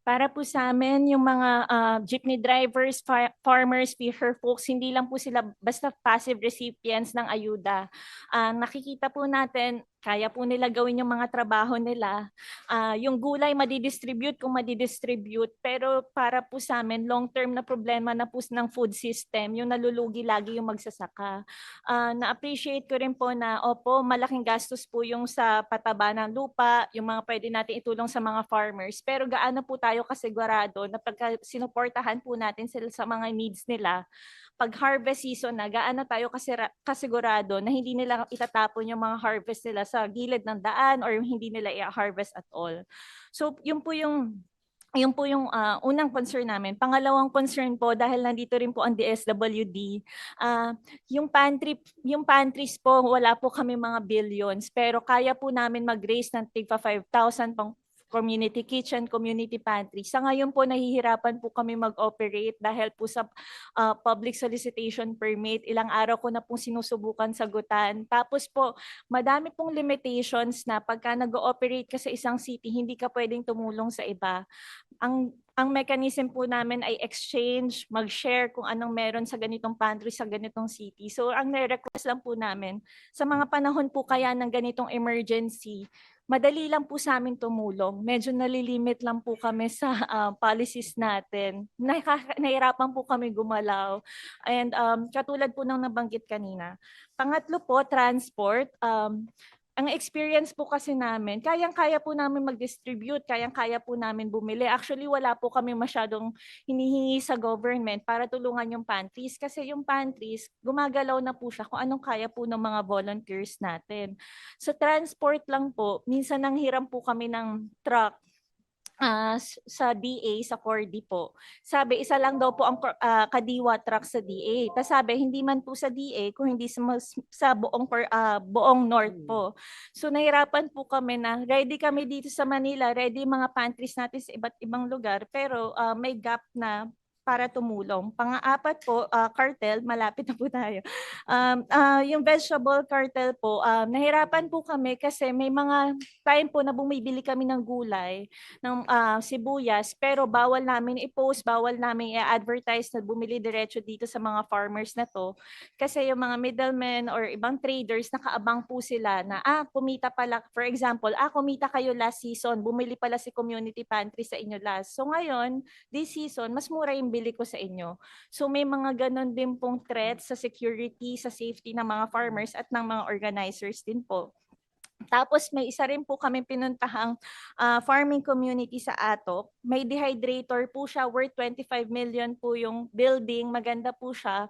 Para po sa amin, yung mga jeepney drivers, farmers, fisher folks, hindi lang po sila basta passive recipients ng ayuda. Nakikita po natin, kaya po nila gawin yung mga trabaho nila. Yung gulay madidistribute kung madidistribute, pero para po sa amin, long-term na problema na po ng food system, yung nalulugi lagi yung magsasaka. Na-appreciate ko rin po na, opo, malaking gastos po yung sa pataba ng lupa, yung mga pwede natin itulong sa mga farmers, pero gaano po tayo kasigurado na pagka sinuportahan po natin sila sa mga needs nila, pag harvest season na, gaano tayo kasigurado na hindi nila itatapon yung mga harvest nila sa gilid ng daan or hindi nila i-harvest at all. So yun po yung unang concern namin. Pangalawang concern po, dahil nandito rin po ang DSWD, yung pantries po, wala po kami mga billions, pero kaya po namin mag-raise ng tigpa 5,000 pang community kitchen, community pantry. Sa ngayon po, nahihirapan po kami mag-operate dahil po sa public solicitation permit. Ilang araw ko na pong sinusubukan sagutan. Tapos po, madami pong limitations na pagka nag-ooperate ka sa isang city, hindi ka pwedeng tumulong sa iba. Ang mechanism po namin ay exchange, mag-share kung anong meron sa ganitong pantry sa ganitong city. So ang request lang po namin, sa mga panahon po kaya ng ganitong emergency, madali lang po sa amin tumulong. Medyo nalilimit lang po kami sa policies natin. Nahirapan po kami gumalaw. And katulad po ng nabanggit kanina. Pangatlo po, transport. Ang experience po kasi namin, kayang-kaya po namin mag-distribute, kayang-kaya po namin bumili. Actually, wala po kami masyadong hinihingi sa government para tulungan yung pantries kasi yung pantries, gumagalaw na po siya kung anong kaya po ng mga volunteers natin. Sa transport lang po, minsan nanghiram po kami ng truck sa DA, sa Cordy po. Sabi, isa lang daw po ang kadiwa truck sa DA. Tapos sabi, hindi man po sa DA, kung hindi sa buong North po. So nahirapan po kami na ready kami dito sa Manila, ready mga pantries natin sa iba't ibang lugar, pero may gap na para tumulong. Pang-apat po, cartel, malapit na po tayo. Yung vegetable cartel po, nahirapan po kami kasi may mga time po na bumibili kami ng gulay, ng sibuyas, pero bawal namin i-post, bawal namin i-advertise na bumili diretso dito sa mga farmers na to. Kasi yung mga middlemen or ibang traders, nakaabang po sila na, kumita pala, for example, kumita kayo last season, bumili pala si community pantry sa inyo last. So ngayon, this season, mas mura yung bili ko sa inyo. So may mga ganon din pong threats sa security, sa safety ng mga farmers at ng mga organizers din po. Tapos may isa rin po kami pinuntahang farming community sa Atok. May dehydrator po siya, worth 25 million po yung building, maganda po siya.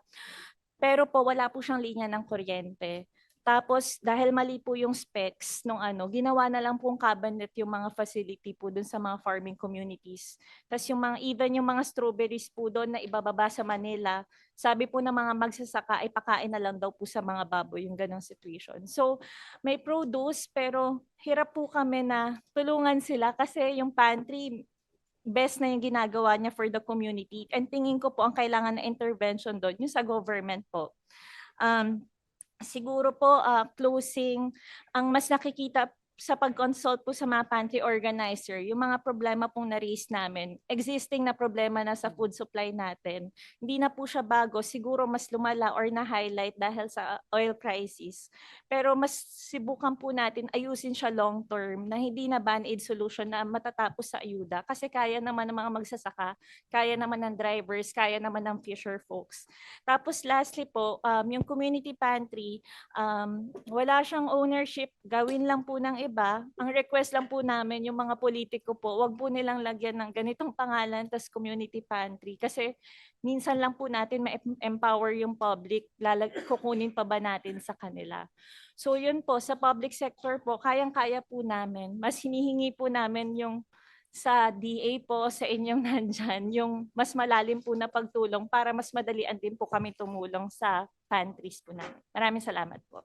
Pero po wala po siyang linya ng kuryente. Tapos dahil mali po yung specs nung ginawa na lang pong cabinet yung mga facility po dun sa mga farming communities. Tapos even yung mga strawberries po doon na ibababa sa Manila, sabi po ng mga magsasaka ay pakain na lang daw po sa mga baboy yung ganong situation. So may produce pero hirap po kami na tulungan sila kasi yung pantry best na yung ginagawa niya for the community. And tingin ko po ang kailangan na intervention doon yung sa government po. Siguro po closing, ang mas nakikita sa pag-consult po sa mga pantry organizer, yung mga problema pong na-raise namin, existing na problema na sa food supply natin, hindi na po siya bago, siguro mas lumala or na-highlight dahil sa oil crisis. Pero mas sibukan po natin ayusin siya long term na hindi na band-aid solution na matatapos sa ayuda kasi kaya naman ng mga magsasaka, kaya naman ng drivers, kaya naman ng fisher folks. Tapos lastly po, yung community pantry, wala siyang ownership, gawin lang po ng iba. Ang request lang po namin, yung mga politiko po, wag po nilang lagyan ng ganitong pangalan, tas community pantry. Kasi minsan lang po natin ma-empower yung public, kukunin pa ba natin sa kanila. So yun po, sa public sector po, kayang-kaya po namin. Mas hinihingi po namin yung sa DA po, sa inyong nandyan, yung mas malalim po na pagtulong para mas madalian din po kami tumulong sa pantries po namin. Maraming salamat po.